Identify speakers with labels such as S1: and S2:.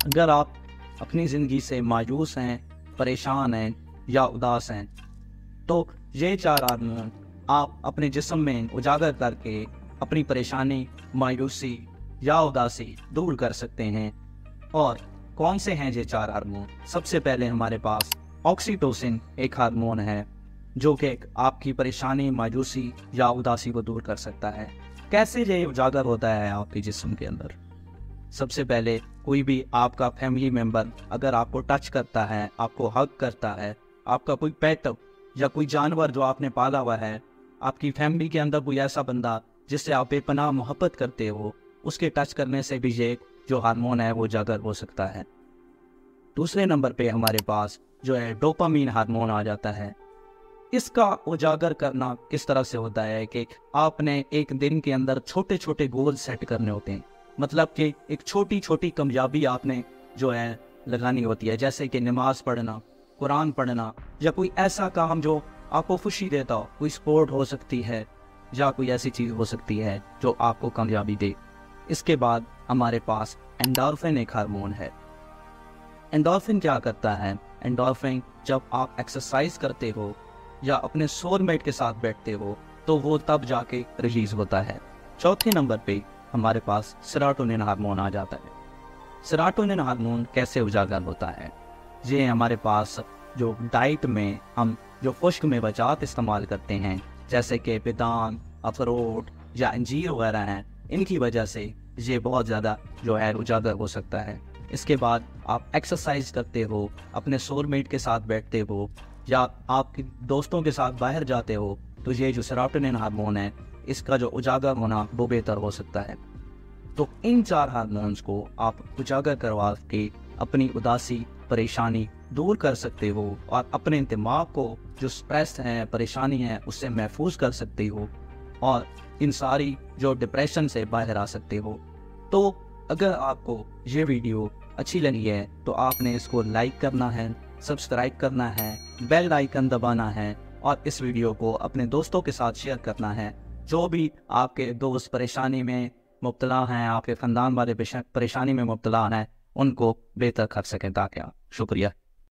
S1: अगर आप अपनी ज़िंदगी से मायूस हैं, परेशान हैं या उदास हैं, तो ये 4 हार्मोन आप अपने जिस्म में उजागर करके अपनी परेशानी, मायूसी या उदासी दूर कर सकते हैं। और कौन से हैं ये 4 हार्मोन? सबसे पहले हमारे पास ऑक्सीटोसिन एक हार्मोन है, जो कि आपकी परेशानी, मायूसी या उदासी को दूर कर सकता है। कैसे ये उजागर होता है आपके जिस्म के अंदर? सबसे पहले कोई भी आपका फैमिली मेंबर अगर आपको टच करता है, आपको हग करता है, आपका कोई पेट या कोई जानवर जो आपने पाला हुआ है, आपकी फैमिली के अंदर कोई ऐसा बंदा जिससे आप बेपनाह मोहब्बत करते हो, उसके टच करने से भी ये जो हार्मोन है वो उजागर हो सकता है। दूसरे नंबर पे हमारे पास जो है डोपामीन हार्मोन आ जाता है। इसका उजागर करना किस तरह से होता है कि आपने एक दिन के अंदर छोटे छोटे गोल सेट करने होते हैं। मतलब कि एक छोटी छोटी कामयाबी आपने जो है लगानी होती है, जैसे कि नमाज पढ़ना, कुरान पढ़ना, या कोई ऐसा काम जो आपको खुशी देता हो। कोई स्पोर्ट हो सकती है या कोई ऐसी चीज़ हो सकती है जो आपको कामयाबी दे। इसके बाद हमारे पास एंडोर्फिन एक हार्मोन है। एंडोर्फिन क्या करता है? एंडोर्फिन जब आप एक्सरसाइज करते हो या अपने सोलमेट के साथ बैठते हो तो वो तब जाके रिलीज होता है। चौथे नंबर पे हमारे पास सेरोटोनिन हार्मोन आ जाता है। सेरोटोनिन हार्मोन कैसे उजागर होता है? ये हमारे पास जो डाइट में हम जो खुश्क मेवजात इस्तेमाल करते हैं, जैसे कि बेदाम, अखरोट या अंजीर वगैरह हैं, इनकी वजह से ये बहुत ज़्यादा जो है उजागर हो सकता है। इसके बाद आप एक्सरसाइज करते हो, अपने सोलमेट के साथ बैठते हो या आपके दोस्तों के साथ बाहर जाते हो, तो ये जो सेरोटोनिन हार्मोन है इसका जो उजागर होना वो बेहतर हो सकता है। तो इन 4 हार्मोन्स को आप उजागर करवा के अपनी उदासी, परेशानी दूर कर सकते हो और अपने दिमाग को जो स्ट्रेस है, परेशानी है, उससे महफूज कर सकते हो और इन सारी जो डिप्रेशन से बाहर आ सकते हो। तो अगर आपको ये वीडियो अच्छी लगी है तो आपने इसको लाइक करना है, सब्सक्राइब करना है, बेल आइकन दबाना है और इस वीडियो को अपने दोस्तों के साथ शेयर करना है। जो भी आपके दोस्त परेशानी में मुब्तला हैं, आपके ख़ानदान वाले परेशानी में मुब्तला हैं, उनको बेहतर कर सकें ताकि आप। शुक्रिया।